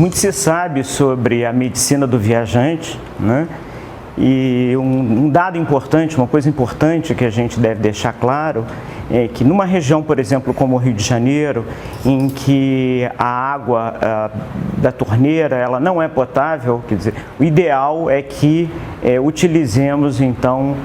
Muito se sabe sobre a medicina do viajante, né? E um dado importante, uma coisa importante que a gente deve deixar claro é que numa região, por exemplo, como o Rio de Janeiro, em que a água da torneira ela não é potável, quer dizer, o ideal é que utilizemos então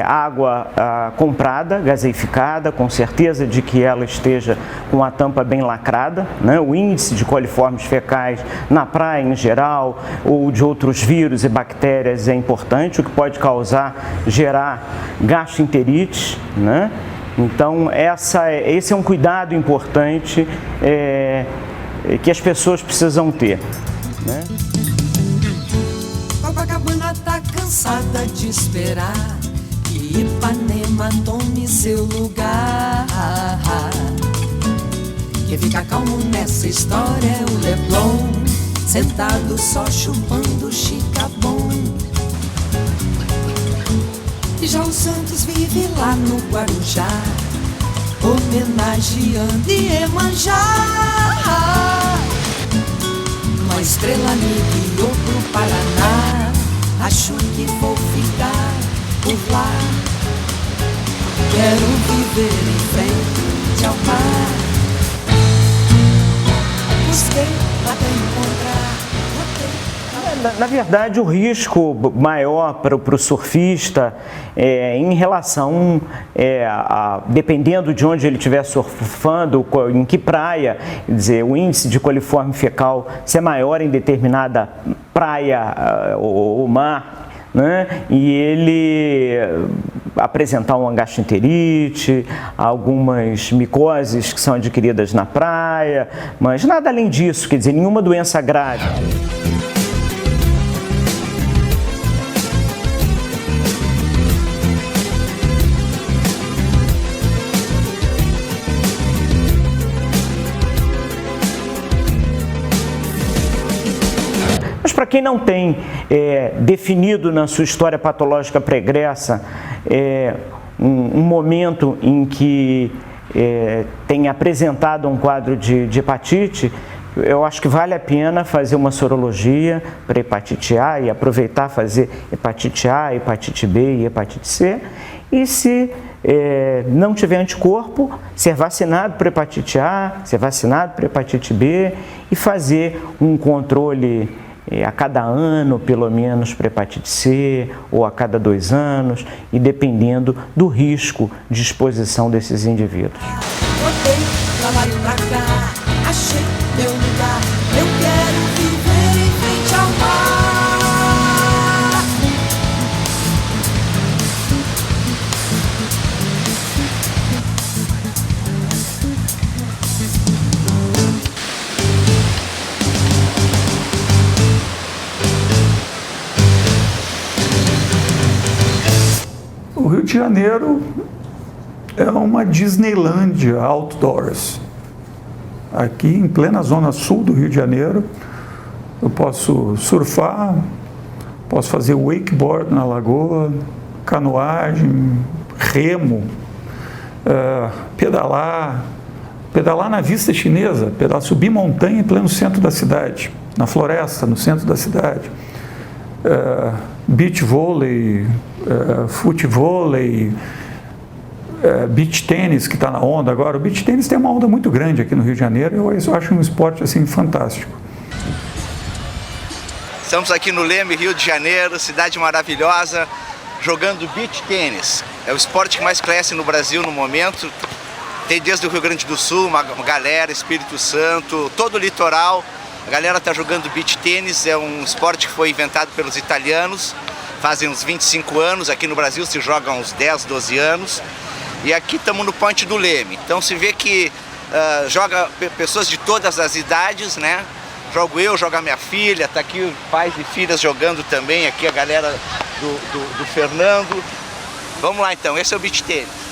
água comprada, gaseificada, com certeza de que ela esteja com a tampa bem lacrada, né? O índice de coliformes fecais na praia em geral ou de outros vírus e bactérias é importante, o que pode gerar gastroenterite, né? Então, esse é um cuidado importante que as pessoas precisam ter, né? Copacabana tá cansada de esperar que Ipanema tome seu lugar. Quem fica calmo nessa história é o Leblon, sentado só chupando chicabom. E já o Santos vive lá no Guarujá, homenageando Iemanjá. Uma estrela me guiou pro Paraná, acho que vou ficar por lá. Quero viver em frente ao mar. Busquei até encontrar. Na verdade, o risco maior para o surfista em relação, dependendo de onde ele estiver surfando, em que praia, quer dizer, o índice de coliforme fecal se é maior em determinada praia ou mar, né? E ele apresentar uma gastroenterite, algumas micoses que são adquiridas na praia, mas nada além disso, quer dizer, nenhuma doença grave. Mas para quem não tem definido na sua história patológica pregressa um momento em que tem apresentado um quadro de hepatite, eu acho que vale a pena fazer uma sorologia para hepatite A e aproveitar fazer hepatite A, hepatite B e hepatite C. E se não tiver anticorpo, ser vacinado para hepatite A, ser vacinado para hepatite B e fazer um controle a cada ano, pelo menos, para hepatite C, ou a cada 2 anos, e dependendo do risco de exposição desses indivíduos. Botei trabalho pra cá, achei meu lugar, eu quero viver em frente ao mar. O Rio de Janeiro é uma Disneylândia outdoors. Aqui em plena zona sul do Rio de Janeiro, eu posso surfar, posso fazer wakeboard na lagoa, canoagem, remo, pedalar na vista chinesa, subir montanha em pleno centro da cidade, na floresta, no centro da cidade. Beach vôlei, futevôlei, beach tênis que está na onda agora. O beach tênis tem uma onda muito grande aqui no Rio de Janeiro, eu acho um esporte assim fantástico. Estamos aqui no Leme, Rio de Janeiro, cidade maravilhosa, jogando beach tênis. É o esporte que mais cresce no Brasil no momento. Tem desde o Rio Grande do Sul, uma galera, Espírito Santo, todo o litoral. A galera está jogando beach tênis, é um esporte que foi inventado pelos italianos, fazem uns 25 anos, aqui no Brasil se joga há uns 10, 12 anos, e aqui estamos no Ponte do Leme. Então se vê que joga pessoas de todas as idades, né? Jogo eu, joga minha filha, tá aqui pais e filhas jogando também, aqui a galera do Fernando. Vamos lá então, esse é o beach tênis.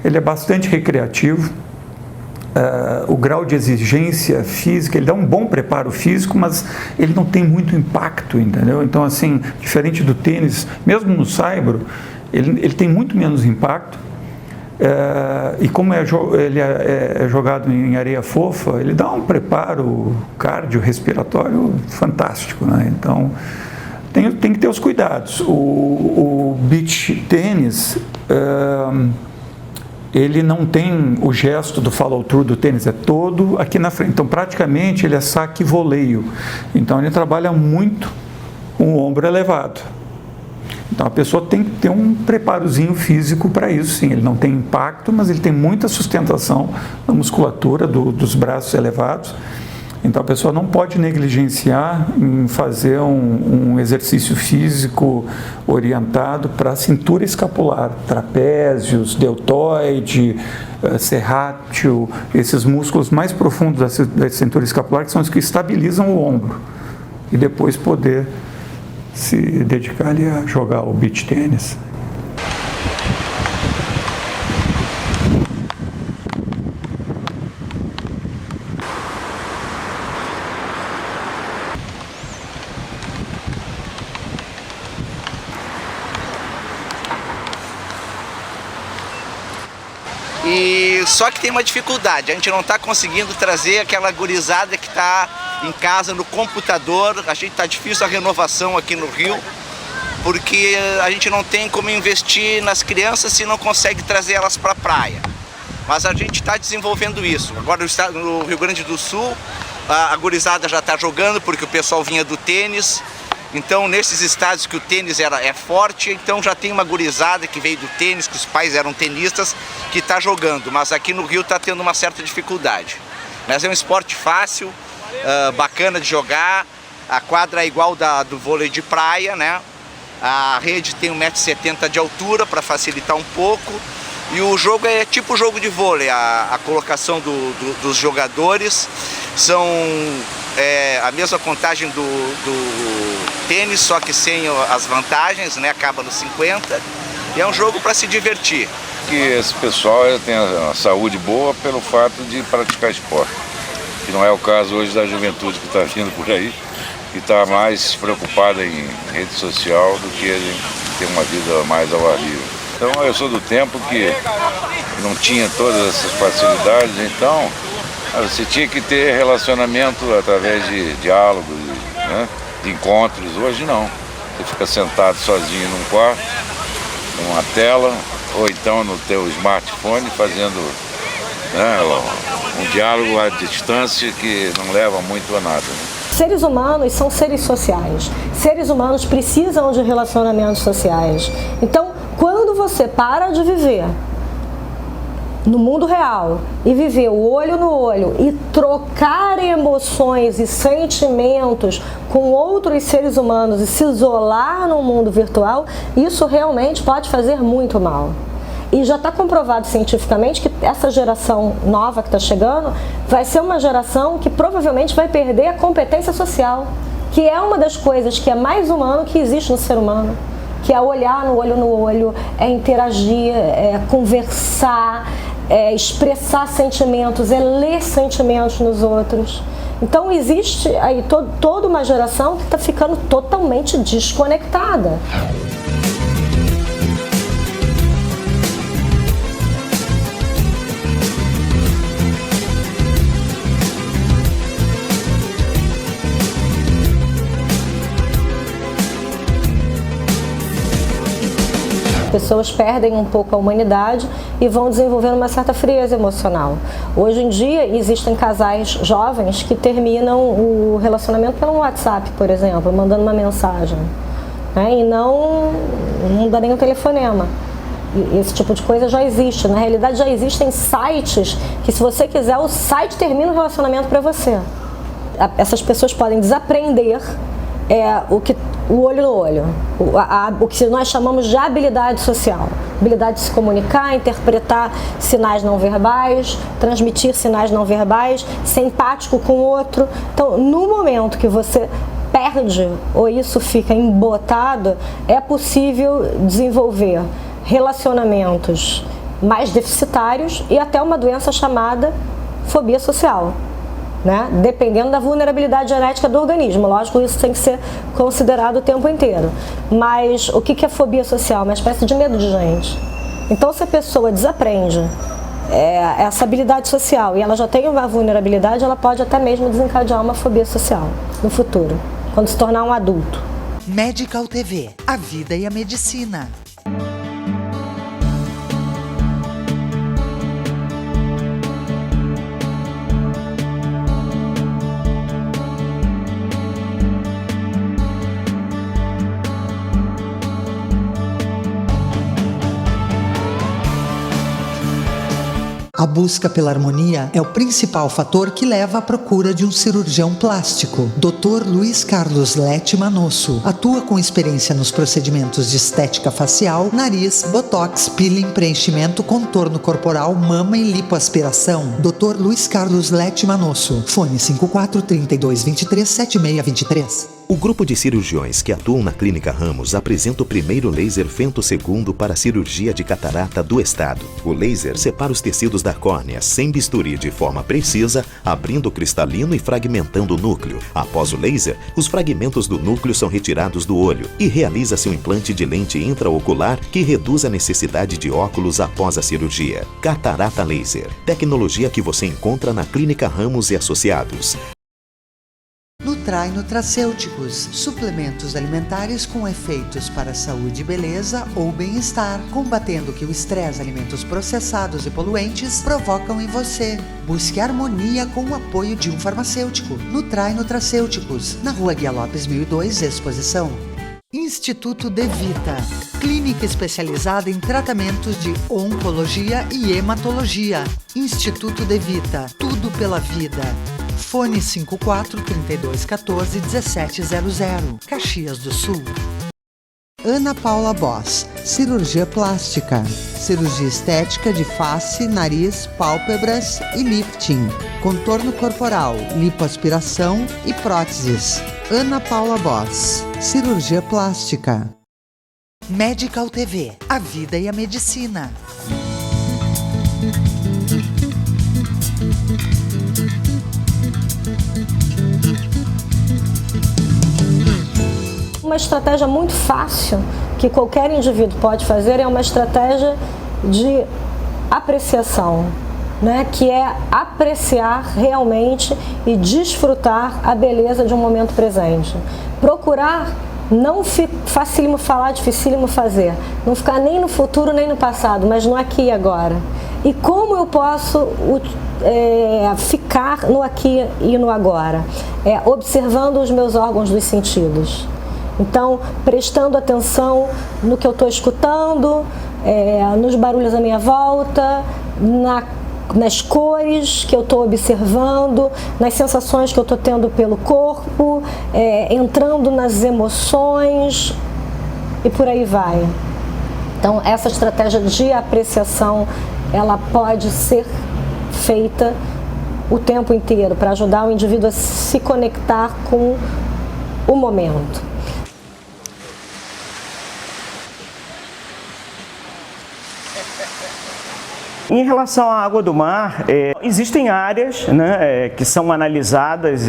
Ele é bastante recreativo, o grau de exigência física, ele dá um bom preparo físico, mas ele não tem muito impacto, entendeu? Então, assim, diferente do tênis, mesmo no saibro, ele tem muito menos impacto. E como ele é jogado em areia fofa, ele dá um preparo cardiorrespiratório fantástico, né? Então, tem que ter os cuidados. O beach tênis, ele não tem o gesto do follow-through do tênis, é todo aqui na frente. Então, praticamente, ele é saque e voleio. Então, ele trabalha muito com o ombro elevado. Então, a pessoa tem que ter um preparozinho físico para isso, sim. Ele não tem impacto, mas ele tem muita sustentação na musculatura dos braços elevados. Então, a pessoa não pode negligenciar em fazer um exercício físico orientado para a cintura escapular, trapézios, deltoide, serrátil, esses músculos mais profundos da cintura escapular, que são os que estabilizam o ombro, e depois poder se dedicar ali a jogar o beach tênis. E só que tem uma dificuldade, a gente não está conseguindo trazer aquela gurizada que está em casa no computador. A gente está difícil a renovação aqui no Rio, porque a gente não tem como investir nas crianças se não consegue trazer elas para a praia. Mas a gente está desenvolvendo isso. Agora no Rio Grande do Sul, a gurizada já está jogando, porque o pessoal vinha do tênis. Então, nesses estados que o tênis é forte, então já tem uma gurizada que veio do tênis, que os pais eram tenistas, que está jogando. Mas aqui no Rio está tendo uma certa dificuldade. Mas é um esporte fácil, bacana de jogar. A quadra é igual do vôlei de praia, né? A rede tem 1,70 m de altura para facilitar um pouco. E o jogo é tipo jogo de vôlei. A colocação dos jogadores são a mesma contagem do tênis, só que sem as vantagens, né? Acaba nos 50. E é um jogo para se divertir. Que esse pessoal tem a saúde boa pelo fato de praticar esporte. Que não é o caso hoje da juventude que está vindo por aí, que está mais preocupada em rede social do que em ter uma vida mais ao ar livre. Então eu sou do tempo que não tinha todas essas facilidades, então você tinha que ter relacionamento através de diálogos, né, de encontros. Hoje não, você fica sentado sozinho num quarto, numa tela, ou então no teu smartphone fazendo, né, um diálogo à distância que não leva muito a nada, né? Seres humanos são seres sociais. Seres humanos precisam de relacionamentos sociais. Então, quando você para de viver no mundo real e viver o olho no olho e trocar emoções e sentimentos com outros seres humanos e se isolar no mundo virtual, isso realmente pode fazer muito mal. E já está comprovado cientificamente que essa geração nova que está chegando vai ser uma geração que provavelmente vai perder a competência social, que é uma das coisas que é mais humano que existe no ser humano, que é olhar no olho, é interagir, é conversar, é expressar sentimentos, é ler sentimentos nos outros. Então existe aí toda uma geração que está ficando totalmente desconectada. Pessoas perdem um pouco a humanidade e vão desenvolvendo uma certa frieza emocional. Hoje em dia existem casais jovens que terminam o relacionamento pelo WhatsApp, por exemplo, mandando uma mensagem, né? E não dá nem um telefonema. E esse tipo de coisa já existe. Na realidade já existem sites que, se você quiser, o site termina o relacionamento para você. Essas pessoas podem desaprender o olho no olho, o que nós chamamos de habilidade social, habilidade de se comunicar, interpretar sinais não verbais, transmitir sinais não verbais, ser empático com o outro. Então, no momento que você perde ou isso fica embotado, é possível desenvolver relacionamentos mais deficitários e até uma doença chamada fobia social, né? Dependendo da vulnerabilidade genética do organismo. Lógico, isso tem que ser considerado o tempo inteiro. Mas o que é fobia social? Uma espécie de medo de gente. Então, se a pessoa desaprende essa habilidade social e ela já tem uma vulnerabilidade, ela pode até mesmo desencadear uma fobia social no futuro, quando se tornar um adulto. Medical TV, a vida e a medicina. A busca pela harmonia é o principal fator que leva à procura de um cirurgião plástico. Dr. Luiz Carlos Lete Manosso atua com experiência nos procedimentos de estética facial, nariz, botox, peeling, preenchimento, contorno corporal, mama e lipoaspiração. Dr. Luiz Carlos Lete Manosso. Fone 54 32 23 7623. O grupo de cirurgiões que atuam na Clínica Ramos apresenta o primeiro laser femtosegundo para a cirurgia de catarata do estado. O laser separa os tecidos da córnea sem bisturi de forma precisa, abrindo o cristalino e fragmentando o núcleo. Após o laser, os fragmentos do núcleo são retirados do olho e realiza-se um implante de lente intraocular que reduz a necessidade de óculos após a cirurgia. Catarata Laser, tecnologia que você encontra na Clínica Ramos e Associados. Nutrai Nutracêuticos, suplementos alimentares com efeitos para saúde e beleza ou bem-estar, combatendo o que o estresse, alimentos processados e poluentes provocam em você. Busque harmonia com o apoio de um farmacêutico. Nutrai Nutracêuticos, na Rua Guia Lopes 1002, Exposição. Instituto De Vita, clínica especializada em tratamentos de oncologia e hematologia. Instituto De Vita, tudo pela vida. Fone 54 32 14 1700, Caxias do Sul. Ana Paula Boss, cirurgia plástica, cirurgia estética de face, nariz, pálpebras e lifting, contorno corporal, lipoaspiração e próteses. Ana Paula Boss, cirurgia plástica. Medical TV, a vida e a medicina. Uma estratégia muito fácil que qualquer indivíduo pode fazer é uma estratégia de apreciação, né? Que é apreciar realmente e desfrutar a beleza de um momento presente. Procurar não facílimo falar, dificílimo fazer. Não ficar nem no futuro nem no passado, mas no aqui e agora. E como eu posso ficar no aqui e no agora? Observando os meus órgãos dos sentidos. Então, prestando atenção no que eu estou escutando, nos barulhos à minha volta, nas cores que eu estou observando, nas sensações que eu estou tendo pelo corpo, entrando nas emoções e por aí vai. Então, essa estratégia de apreciação, ela pode ser feita o tempo inteiro para ajudar o indivíduo a se conectar com o momento. Em relação à água do mar, existem áreas, né, que são analisadas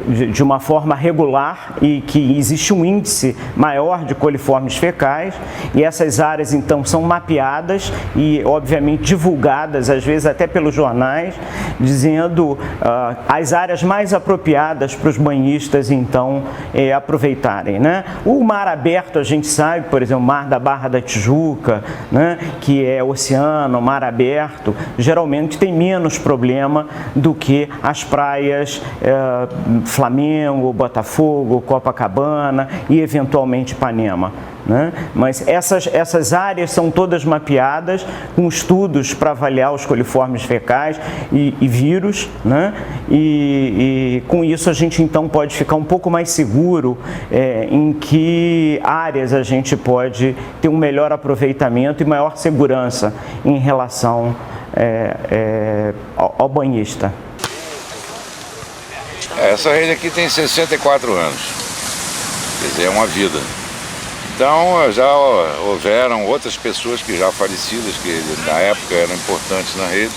de uma forma regular e que existe um índice maior de coliformes fecais, e essas áreas então são mapeadas e obviamente divulgadas, às vezes até pelos jornais, dizendo as áreas mais apropriadas para os banhistas então aproveitarem, né? O mar aberto, a gente sabe, por exemplo, o mar da Barra da Tijuca, né, que é oceano, mar aberto, geralmente tem menos problema do que as praias Flamengo, Botafogo, Copacabana e eventualmente Ipanema, né? Mas essas áreas são todas mapeadas com estudos para avaliar os coliformes fecais e vírus, né? E com isso a gente então pode ficar um pouco mais seguro em que áreas a gente pode ter um melhor aproveitamento e maior segurança em relação ao banhista. Essa rede aqui tem 64 anos, quer dizer, é uma vida. Então já houveram outras pessoas que já falecidas, que na época eram importantes na rede,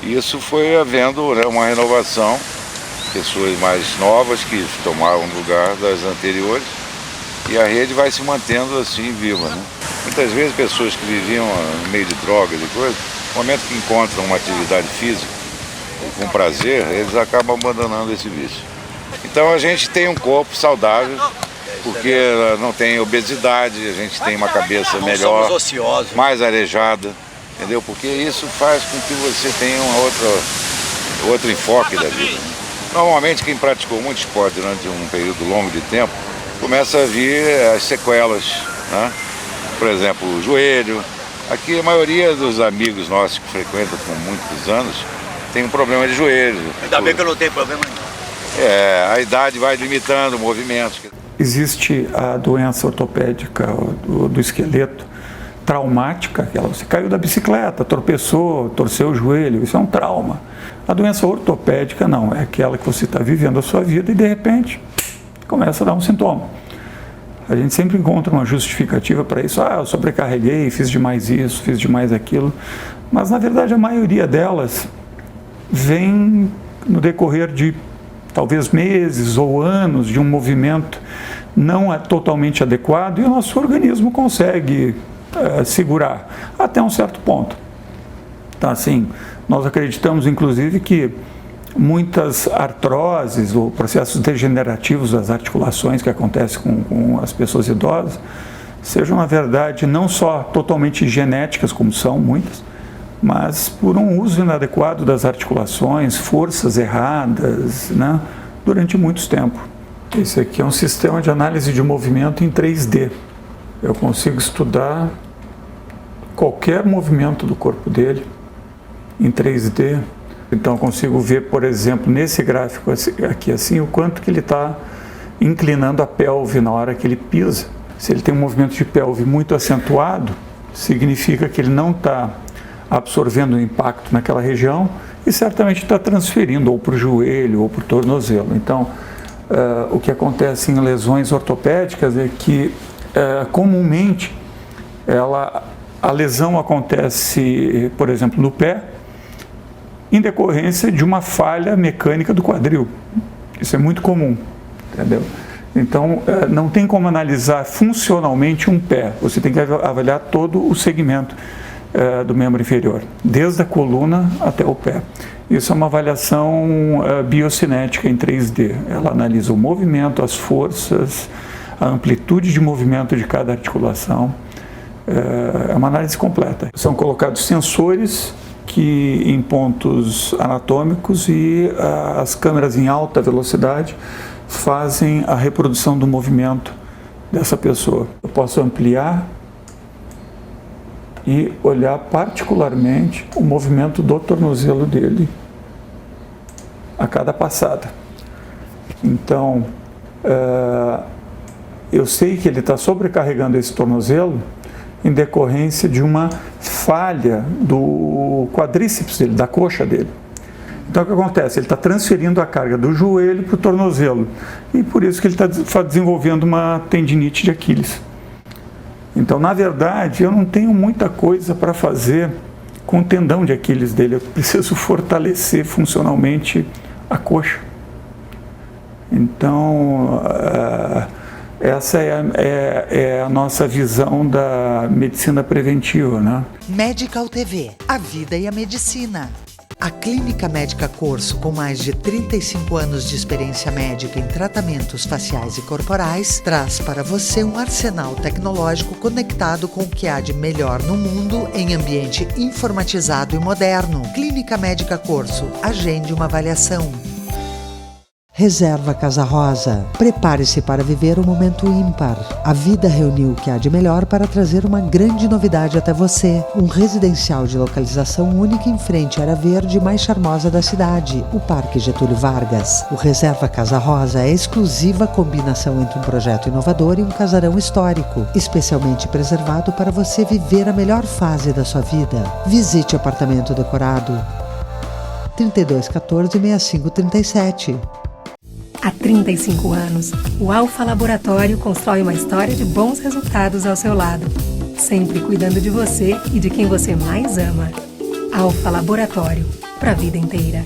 e isso foi havendo, né, uma renovação, pessoas mais novas que tomaram o lugar das anteriores, e a rede vai se mantendo assim viva, né? Muitas vezes pessoas que viviam no meio de drogas e coisas, no momento que encontram uma atividade física com prazer, eles acabam abandonando esse vício. Então a gente tem um corpo saudável, porque não tem obesidade, a gente tem uma cabeça melhor, mais arejada, entendeu? Porque isso faz com que você tenha outro enfoque da vida, né? Normalmente quem praticou muito esporte durante um período longo de tempo, começa a vir as sequelas, né? Por exemplo, o joelho. Aqui a maioria dos amigos nossos que frequentam por muitos anos tem um problema de joelho. Ainda bem que eu não tenho problema nenhum. A idade vai limitando o movimento. Existe a doença ortopédica do esqueleto traumática, aquela você caiu da bicicleta, tropeçou, torceu o joelho, isso é um trauma. A doença ortopédica não, é aquela que você está vivendo a sua vida e de repente começa a dar um sintoma. A gente sempre encontra uma justificativa para isso. Eu sobrecarreguei, fiz demais isso, fiz demais aquilo. Mas, na verdade, a maioria delas vem no decorrer de talvez meses ou anos de um movimento não totalmente adequado e o nosso organismo consegue segurar até um certo ponto. Então, assim, nós acreditamos, inclusive, que muitas artroses ou processos degenerativos das articulações que acontecem com as pessoas idosas sejam, na verdade, não só totalmente genéticas, como são muitas, mas por um uso inadequado das articulações, forças erradas, né, durante muito tempo. Esse aqui é um sistema de análise de movimento em 3D. Eu consigo estudar qualquer movimento do corpo dele em 3D. Então eu consigo ver, por exemplo, nesse gráfico aqui assim, o quanto que ele está inclinando a pelve na hora que ele pisa. Se ele tem um movimento de pelve muito acentuado, significa que ele não está absorvendo o impacto naquela região e certamente está transferindo ou para o joelho ou para o tornozelo. Então, o que acontece em lesões ortopédicas é que, comumente, a lesão acontece, por exemplo, no pé, em decorrência de uma falha mecânica do quadril. Isso é muito comum, entendeu? Então, não tem como analisar funcionalmente um pé, você tem que avaliar todo o segmento do membro inferior, desde a coluna até o pé. Isso é uma avaliação biocinética em 3D. Ela analisa o movimento, as forças, a amplitude de movimento de cada articulação. É uma análise completa. São colocados sensores que em pontos anatômicos e as câmeras em alta velocidade fazem a reprodução do movimento dessa pessoa. Eu posso ampliar e olhar particularmente o movimento do tornozelo dele a cada passada. Então, eu sei que ele está sobrecarregando esse tornozelo em decorrência de uma falha do quadríceps dele, da coxa dele. Então o que acontece? Ele está transferindo a carga do joelho para o tornozelo e por isso que ele está desenvolvendo uma tendinite de Aquiles. Então, na verdade, eu não tenho muita coisa para fazer com o tendão de Aquiles dele, eu preciso fortalecer funcionalmente a coxa. Então, essa é a nossa visão da medicina preventiva, né? Medical TV, a vida e a medicina. A Clínica Médica Corso, com mais de 35 anos de experiência médica em tratamentos faciais e corporais, traz para você um arsenal tecnológico conectado com o que há de melhor no mundo em ambiente informatizado e moderno. Clínica Médica Corso, agende uma avaliação. Reserva Casa Rosa. Prepare-se para viver um momento ímpar. A vida reuniu o que há de melhor para trazer uma grande novidade até você. Um residencial de localização única em frente à área verde mais charmosa da cidade, o Parque Getúlio Vargas. O Reserva Casa Rosa é a exclusiva combinação entre um projeto inovador e um casarão histórico, especialmente preservado para você viver a melhor fase da sua vida. Visite o apartamento decorado 3214-6537. Há 35 anos, o Alfa Laboratório constrói uma história de bons resultados ao seu lado, sempre cuidando de você e de quem você mais ama. Alfa Laboratório, para a vida inteira.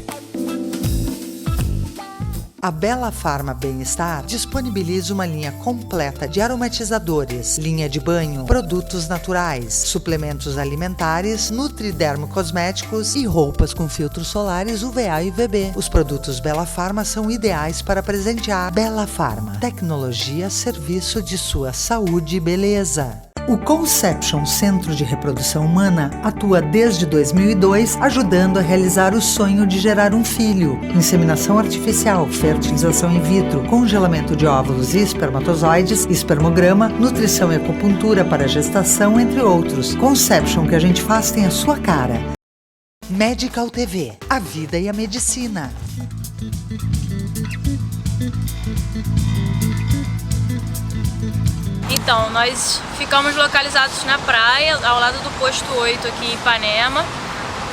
A Bela Farma Bem-Estar disponibiliza uma linha completa de aromatizadores, linha de banho, produtos naturais, suplementos alimentares, nutridermo cosméticos e roupas com filtros solares UVA e UVB. Os produtos Bela Farma são ideais para presentear. Bela Farma, tecnologia a serviço de sua saúde e beleza. O Conception Centro de Reprodução Humana atua desde 2002, ajudando a realizar o sonho de gerar um filho. Inseminação artificial, fertilização in vitro, congelamento de óvulos e espermatozoides, espermograma, nutrição e acupuntura para gestação, entre outros. Conception, que a gente faz, tem a sua cara. Medical TV, a vida e a medicina. Então, nós ficamos localizados na praia, ao lado do posto 8 aqui em Ipanema,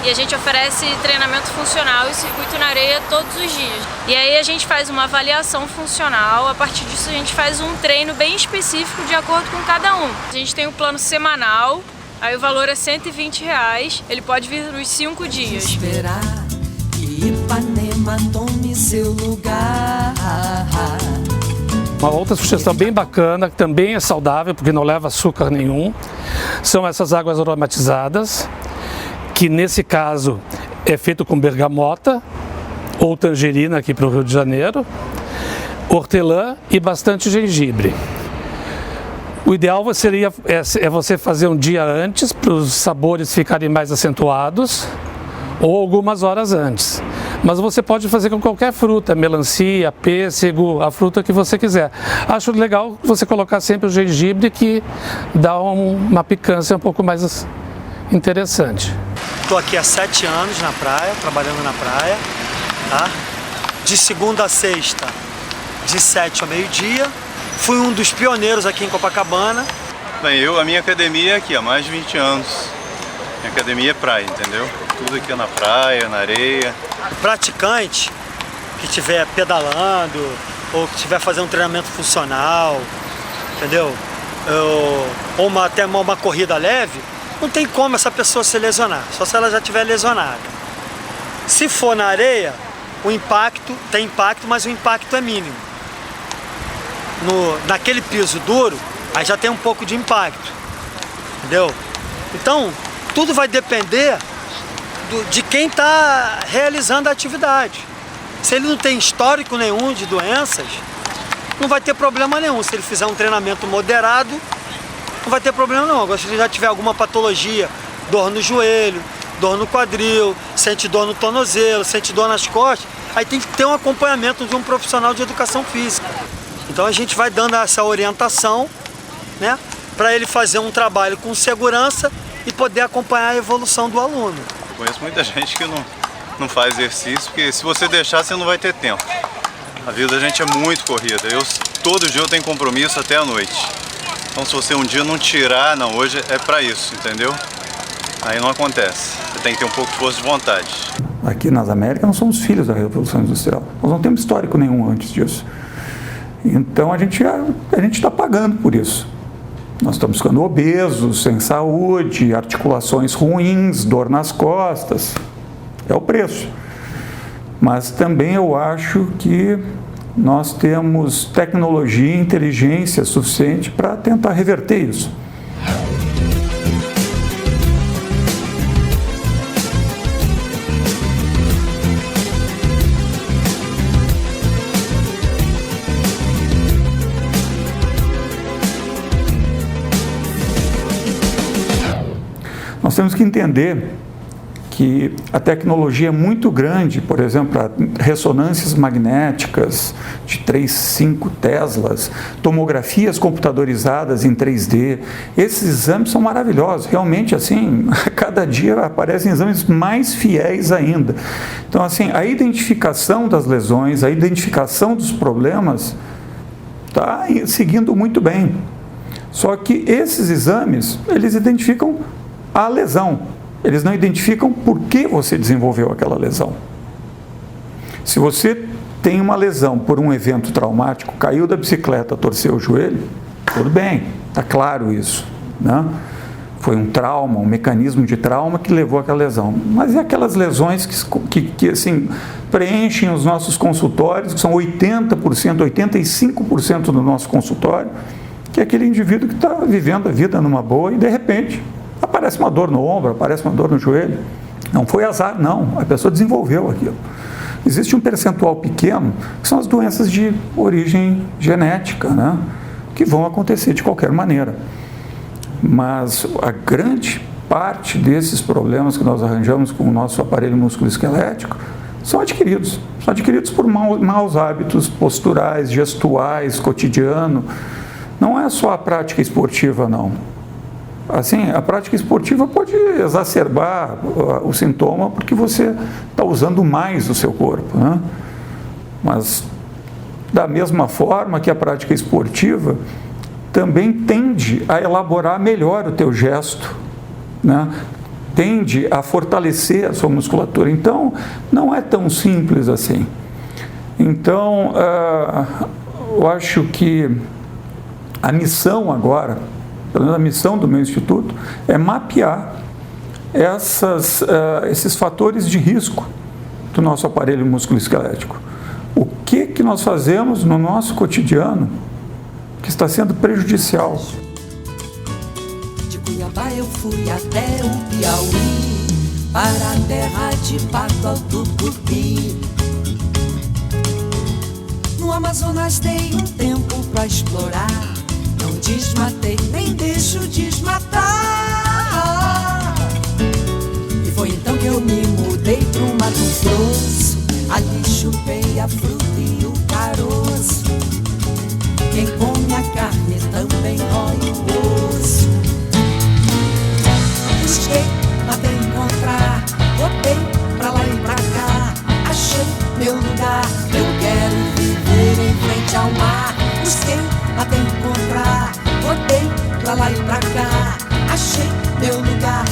e a gente oferece treinamento funcional e circuito na areia todos os dias. E aí a gente faz uma avaliação funcional, a partir disso a gente faz um treino bem específico de acordo com cada um. A gente tem um plano semanal, aí o valor é R$120, ele pode vir nos 5 dias. Esperar que Ipanema tome seu lugar. Uma outra sugestão bem bacana, que também é saudável, porque não leva açúcar nenhum, são essas águas aromatizadas, que nesse caso é feito com bergamota ou tangerina aqui para o Rio de Janeiro, hortelã e bastante gengibre. O ideal seria você fazer um dia antes, para os sabores ficarem mais acentuados, ou algumas horas antes. Mas você pode fazer com qualquer fruta, melancia, pêssego, a fruta que você quiser. Acho legal você colocar sempre o gengibre, que dá uma picância um pouco mais interessante. Estou aqui há 7 anos na praia, trabalhando na praia, tá? De segunda a sexta, de 7 ao meio-dia. Fui um dos pioneiros aqui em Copacabana. Bem, a minha academia é aqui há mais de 20 anos. Minha academia é praia, entendeu? Tudo aqui é na praia, na areia. Praticante que estiver pedalando ou que estiver fazendo um treinamento funcional, entendeu? Ou até uma corrida leve, não tem como essa pessoa se lesionar, só se ela já estiver lesionada. Se for na areia, o impacto, tem impacto, mas o impacto é mínimo. Naquele piso duro, aí já tem um pouco de impacto, entendeu? Então, tudo vai depender de quem está realizando a atividade. Se ele não tem histórico nenhum de doenças, não vai ter problema nenhum. Se ele fizer um treinamento moderado, não vai ter problema não. Agora, se ele já tiver alguma patologia, dor no joelho, dor no quadril, sente dor no tornozelo, sente dor nas costas, aí tem que ter um acompanhamento de um profissional de educação física. Então a gente vai dando essa orientação, né, para ele fazer um trabalho com segurança e poder acompanhar a evolução do aluno. Conheço muita gente que não faz exercício, porque se você deixar, você não vai ter tempo. A vida da gente é muito corrida. Todo dia eu tenho compromisso até a noite. Então se você um dia não tirar, não, hoje é para isso, entendeu? Aí não acontece. Você tem que ter um pouco de força de vontade. Aqui nas Américas nós somos filhos da Revolução Industrial. Nós não temos histórico nenhum antes disso. Então a gente está pagando por isso. Nós estamos ficando obesos, sem saúde, articulações ruins, dor nas costas. É o preço. Mas também eu acho que nós temos tecnologia e inteligência suficiente para tentar reverter isso. Nós temos que entender que a tecnologia é muito grande, por exemplo, para ressonâncias magnéticas de 3, 5 Teslas, tomografias computadorizadas em 3D. Esses exames são maravilhosos, realmente, assim, a cada dia aparecem exames mais fiéis ainda. Então, assim, a identificação das lesões, a identificação dos problemas está seguindo muito bem. Só que esses exames, eles identificam a lesão. Eles não identificam por que você desenvolveu aquela lesão. Se você tem uma lesão por um evento traumático, caiu da bicicleta, torceu o joelho, tudo bem, está claro isso, né? Foi um trauma, um mecanismo de trauma que levou àquela lesão. Mas e aquelas lesões que assim, preenchem os nossos consultórios, que são 80%, 85% do nosso consultório, que é aquele indivíduo que está vivendo a vida numa boa e, de repente, aparece uma dor no ombro, aparece uma dor no joelho. Não foi azar, não. A pessoa desenvolveu aquilo. Existe um percentual pequeno, que são as doenças de origem genética, né? Que vão acontecer de qualquer maneira. Mas a grande parte desses problemas que nós arranjamos com o nosso aparelho musculoesquelético são adquiridos. São adquiridos por maus hábitos posturais, gestuais, cotidiano. Não é só a prática esportiva, não. Assim, a prática esportiva pode exacerbar o sintoma porque você está usando mais o seu corpo, né? Mas, da mesma forma que a prática esportiva também tende a elaborar melhor o teu gesto, né? Tende a fortalecer a sua musculatura. Então, não é tão simples assim. Então, eu acho que a missão agora, pelo menos a missão do meu instituto, é mapear esses fatores de risco do nosso aparelho musculoesquelético. O que nós fazemos no nosso cotidiano que está sendo prejudicial. De Cuiabá eu fui até o Piauí, para a terra de Pato Alto Tupi. No Amazonas dei um tempo pra explorar, não desmatei nem deixo desmatar. E foi então que eu me mudei pro Mato Grosso, ali chupei a fruta e o caroço. Quem come a carne também rói o osso. Busquei até encontrar, botei pra lá e pra cá, achei meu lugar, eu quero viver em frente ao mar. Busquei até encontrar, botei pra lá e pra cá, achei meu lugar,